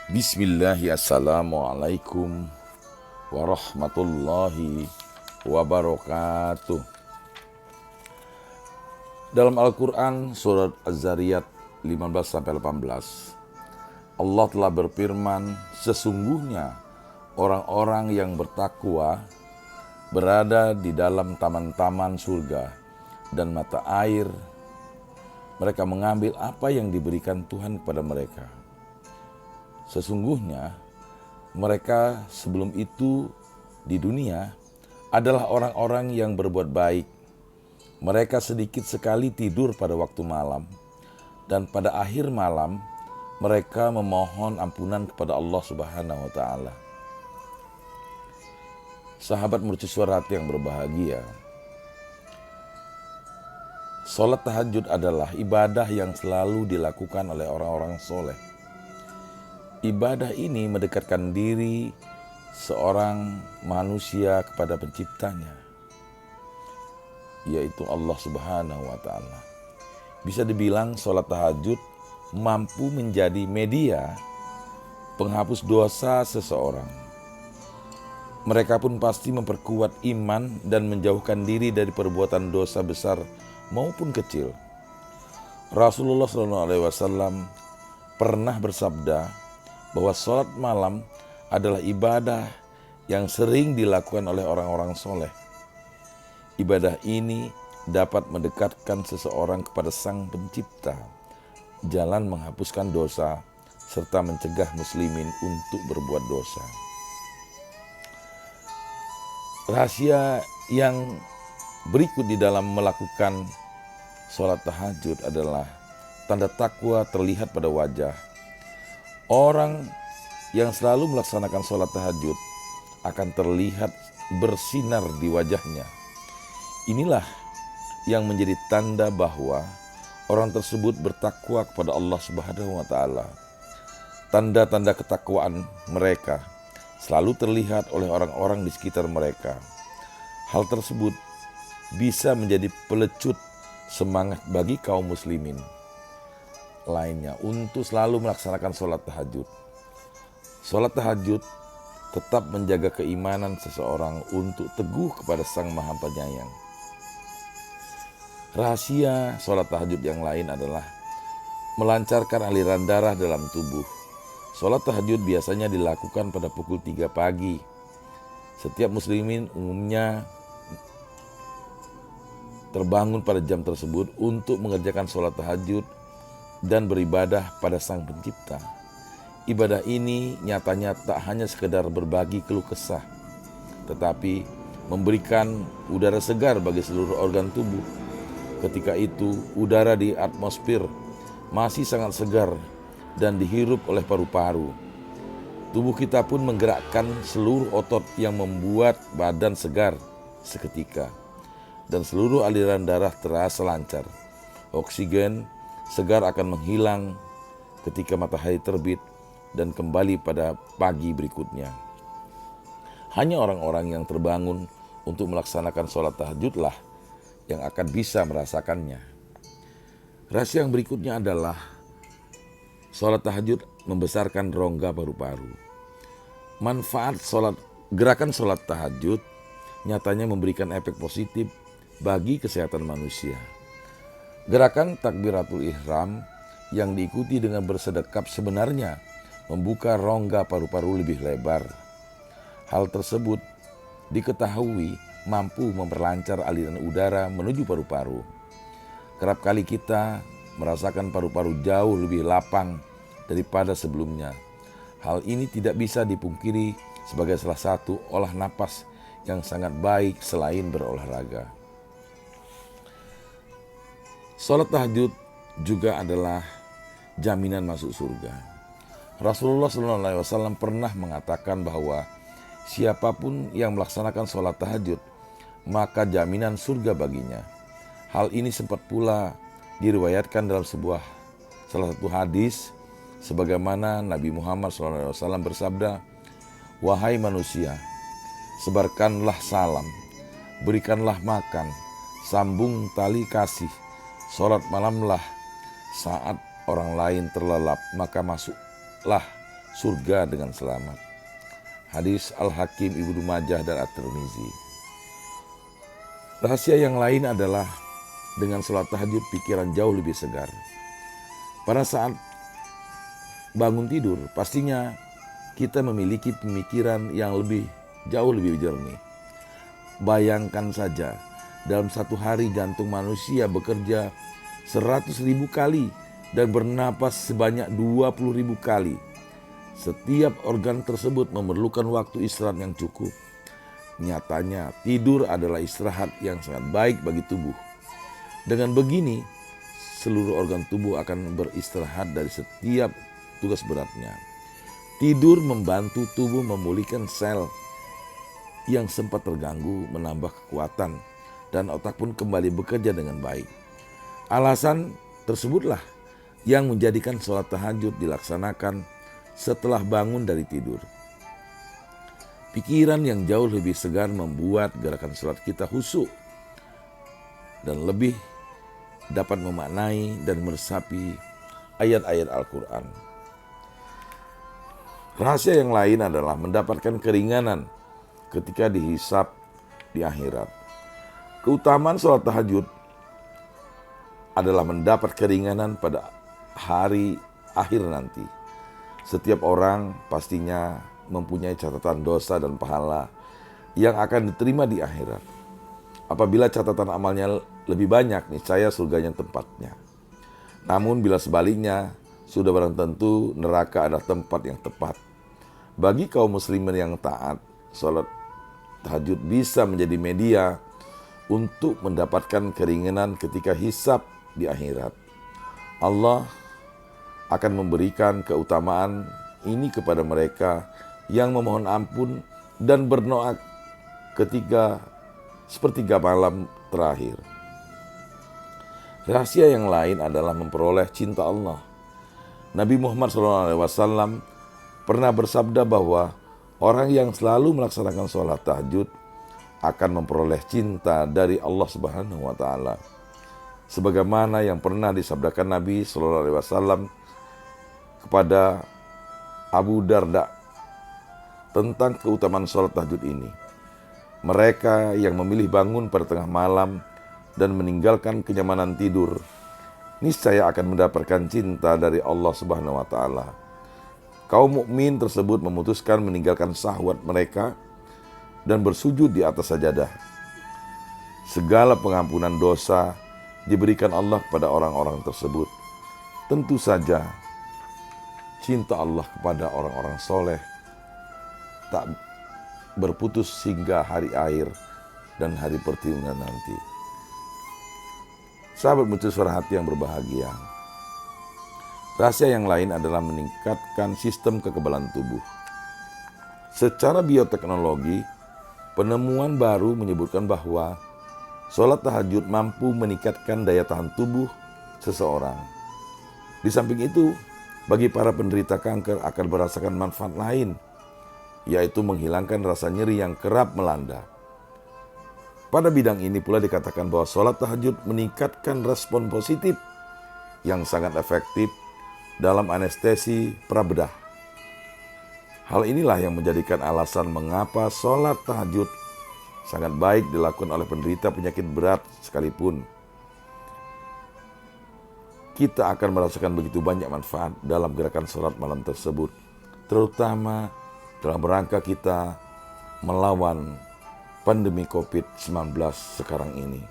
Bismillahirrahmanirrahim. Assalamualaikum warahmatullahi wabarakatuh. Dalam Al-Quran surat Az-Zariyat 15-18, Allah telah berfirman, sesungguhnya orang-orang yang bertakwa berada di dalam taman-taman surga dan mata air. Mereka mengambil apa yang diberikan Tuhan kepada mereka. Sesungguhnya mereka sebelum itu di dunia adalah orang-orang yang berbuat baik. Mereka sedikit sekali tidur pada waktu malam, dan pada akhir malam mereka memohon ampunan kepada Allah Subhanahu wa Ta'ala. Sahabat mercusuar hati yang berbahagia, sholat tahajud adalah ibadah yang selalu dilakukan oleh orang-orang soleh. Ibadah ini mendekatkan diri seorang manusia kepada penciptanya, yaitu Allah Subhanahu wa Ta'ala. Bisa dibilang sholat tahajud mampu menjadi media penghapus dosa seseorang. Mereka pun pasti memperkuat iman dan menjauhkan diri dari perbuatan dosa besar maupun kecil. Rasulullah SAW pernah bersabda bahwa sholat malam adalah ibadah yang sering dilakukan oleh orang-orang soleh. Ibadah ini dapat mendekatkan seseorang kepada Sang Pencipta, jalan menghapuskan dosa, serta mencegah muslimin untuk berbuat dosa. Rahasia yang berikut di dalam melakukan sholat tahajud adalah tanda takwa terlihat pada wajah. Orang yang selalu melaksanakan sholat tahajud akan terlihat bersinar di wajahnya. Inilah yang menjadi tanda bahwa orang tersebut bertakwa kepada Allah Subhanahu wa Ta'ala. Tanda-tanda ketakwaan mereka selalu terlihat oleh orang-orang di sekitar mereka. Hal tersebut bisa menjadi pelecut semangat bagi kaum muslimin lainnya untuk selalu melaksanakan sholat tahajud. Sholat tahajud tetap menjaga keimanan seseorang untuk teguh kepada Sang Maha Penyayang. Rahasia sholat tahajud yang lain adalah melancarkan aliran darah dalam tubuh. Sholat tahajud biasanya dilakukan pada pukul 3 pagi. Setiap muslimin umumnya terbangun pada jam tersebut untuk mengerjakan sholat tahajud dan beribadah pada Sang Pencipta. Ibadah ini nyatanya tak hanya sekedar berbagi keluh kesah, tetapi memberikan udara segar bagi seluruh organ tubuh. Ketika itu, udara di atmosfer masih sangat segar dan dihirup oleh paru-paru. Tubuh kita pun menggerakkan seluruh otot yang membuat badan segar seketika, dan seluruh aliran darah terasa lancar. Oksigen segar akan menghilang ketika matahari terbit dan kembali pada pagi berikutnya. Hanya orang-orang yang terbangun untuk melaksanakan sholat tahajudlah yang akan bisa merasakannya. Rahasia yang berikutnya adalah sholat tahajud membesarkan rongga paru-paru. Manfaat gerakan sholat tahajud nyatanya memberikan efek positif bagi kesehatan manusia. Gerakan takbiratul ihram yang diikuti dengan bersedekap sebenarnya membuka rongga paru-paru lebih lebar. Hal tersebut diketahui mampu memperlancar aliran udara menuju paru-paru. Kerap kali kita merasakan paru-paru jauh lebih lapang daripada sebelumnya. Hal ini tidak bisa dipungkiri sebagai salah satu olah napas yang sangat baik selain berolahraga. Sholat tahajud juga adalah jaminan masuk surga. Rasulullah SAW pernah mengatakan bahwa siapapun yang melaksanakan sholat tahajud, maka jaminan surga baginya. Hal ini sempat pula diriwayatkan dalam salah satu hadis, sebagaimana Nabi Muhammad SAW bersabda, "Wahai manusia, sebarkanlah salam, berikanlah makan, sambung tali kasih, sholat malamlah saat orang lain terlelap, maka masuklah surga dengan selamat. Hadis Al-Hakim, Ibnu Majah, dan At-Tirmizi. Rahasia yang lain adalah dengan sholat tahajud pikiran jauh lebih segar. Pada saat bangun tidur, pastinya kita memiliki pemikiran yang jauh lebih jernih. Bayangkan saja, dalam satu hari jantung manusia bekerja 100.000 kali dan bernapas sebanyak 20.000 kali. Setiap organ tersebut memerlukan waktu istirahat yang cukup. Nyatanya, tidur adalah istirahat yang sangat baik bagi tubuh. Dengan begini, seluruh organ tubuh akan beristirahat dari setiap tugas beratnya. Tidur membantu tubuh memulihkan sel yang sempat terganggu, menambah kekuatan, dan otak pun kembali bekerja dengan baik. Alasan tersebutlah yang menjadikan sholat tahajud dilaksanakan setelah bangun dari tidur. Pikiran yang jauh lebih segar membuat gerakan sholat kita khusyuk dan lebih dapat memaknai dan meresapi ayat-ayat Al-Quran. Rahasia yang lain adalah mendapatkan keringanan ketika dihisab di akhirat. Keutamaan sholat tahajud adalah mendapat keringanan pada hari akhir nanti. Setiap orang pastinya mempunyai catatan dosa dan pahala yang akan diterima di akhirat. Apabila catatan amalnya lebih banyak, niscaya surganya tempatnya. Namun bila sebaliknya, sudah barang tentu neraka adalah tempat yang tepat. Bagi kaum muslimin yang taat, sholat tahajud bisa menjadi media untuk mendapatkan keringanan ketika hisab di akhirat. Allah akan memberikan keutamaan ini kepada mereka yang memohon ampun dan berdoa ketika sepertiga malam terakhir. Rahasia yang lain adalah memperoleh cinta Allah. Nabi Muhammad SAW pernah bersabda bahwa orang yang selalu melaksanakan sholat tahajud akan memperoleh cinta dari Allah Subhanahu wa Ta'ala. Sebagaimana yang pernah disabdakan Nabi SAW kepada Abu Darda tentang keutamaan sholat tahajud ini. Mereka yang memilih bangun pada tengah malam dan meninggalkan kenyamanan tidur, niscaya akan mendapatkan cinta dari Allah Subhanahu wa Ta'ala. Kaum mukmin tersebut memutuskan meninggalkan syahwat mereka dan bersujud di atas sajadah. Segala pengampunan dosa diberikan Allah kepada orang-orang tersebut. Tentu saja cinta Allah kepada orang-orang soleh tak berputus hingga hari akhir dan hari pertimbungan nanti. Sahabat mercusuar hati yang berbahagia, rahasia yang lain adalah meningkatkan sistem kekebalan tubuh. Secara bioteknologi, penemuan baru menyebutkan bahwa sholat tahajud mampu meningkatkan daya tahan tubuh seseorang. Di samping itu, bagi para penderita kanker akan merasakan manfaat lain, yaitu menghilangkan rasa nyeri yang kerap melanda. Pada bidang ini pula dikatakan bahwa sholat tahajud meningkatkan respon positif yang sangat efektif dalam anestesi prabedah. Hal inilah yang menjadikan alasan mengapa sholat tahajud sangat baik dilakukan oleh penderita penyakit berat sekalipun. Kita akan merasakan begitu banyak manfaat dalam gerakan sholat malam tersebut, terutama dalam rangka kita melawan pandemi COVID-19 sekarang ini.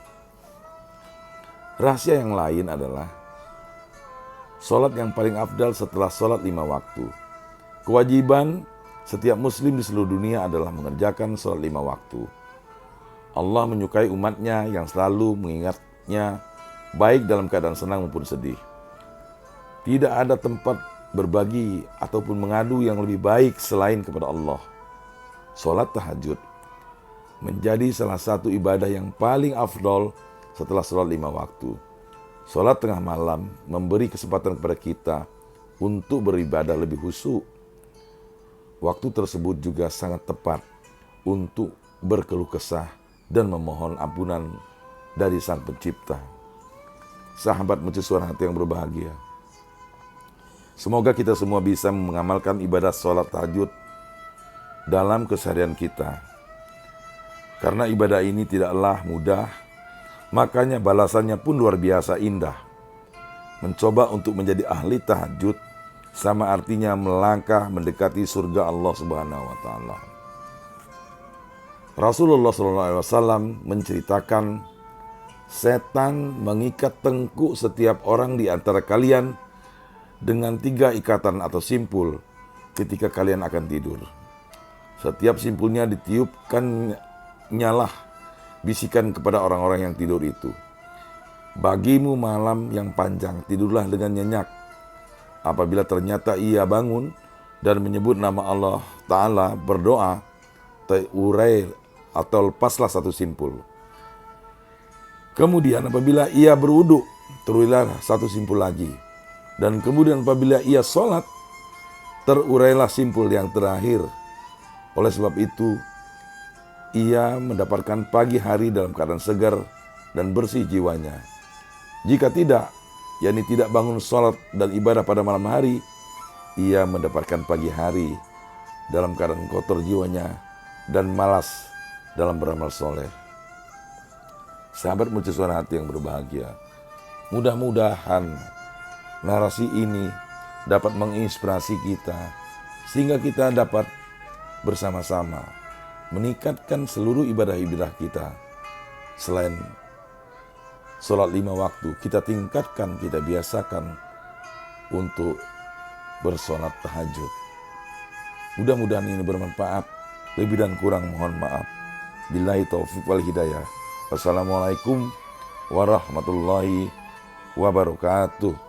Rahasia yang lain adalah sholat yang paling afdal setelah sholat 5 waktu. Kewajiban setiap muslim di seluruh dunia adalah mengerjakan sholat 5 waktu. Allah menyukai umatnya yang selalu mengingatnya baik dalam keadaan senang maupun sedih. Tidak ada tempat berbagi ataupun mengadu yang lebih baik selain kepada Allah. Sholat tahajud menjadi salah satu ibadah yang paling afdol setelah sholat 5 waktu. Sholat tengah malam memberi kesempatan kepada kita untuk beribadah lebih khusyuk. Waktu tersebut juga sangat tepat untuk berkeluh kesah dan memohon ampunan dari Sang Pencipta. Sahabat mercusuar hati yang berbahagia, Semoga kita semua bisa mengamalkan ibadah sholat tahajud dalam keseharian kita. Karena ibadah ini tidaklah mudah, makanya balasannya pun luar biasa indah. Mencoba untuk menjadi ahli tahajud sama artinya melangkah mendekati surga Allah Subhanahu wa taala. Rasulullah SAW menceritakan setan mengikat tengkuk setiap orang di antara kalian dengan 3 ikatan atau simpul ketika kalian akan tidur. Setiap simpulnya ditiupkan nyalah bisikan kepada orang-orang yang tidur itu. Bagimu malam yang panjang, tidurlah dengan nyenyak. Apabila ternyata ia bangun dan menyebut nama Allah Ta'ala, berdoa, terurai atau lepaslah 1 simpul. Kemudian apabila ia berwudu, terurailah 1 simpul lagi. Dan kemudian apabila ia sholat, terurailah simpul yang terakhir. Oleh sebab itu, ia mendapatkan pagi hari dalam keadaan segar dan bersih jiwanya. Jika tidak, yakni tidak bangun sholat dan ibadah pada malam hari, ia mendapatkan pagi hari dalam keadaan kotor jiwanya dan malas dalam beramal soleh. Sahabat mercusuar hati yang berbahagia, mudah-mudahan narasi ini dapat menginspirasi kita sehingga kita dapat bersama-sama meningkatkan seluruh ibadah-ibadah kita. Selain sholat 5 waktu, kita tingkatkan, kita biasakan untuk bersolat tahajud. Mudah-mudahan ini bermanfaat. Lebih dan kurang mohon maaf. Billahi taufiq wal hidayah. Wassalamualaikum warahmatullahi wabarakatuh.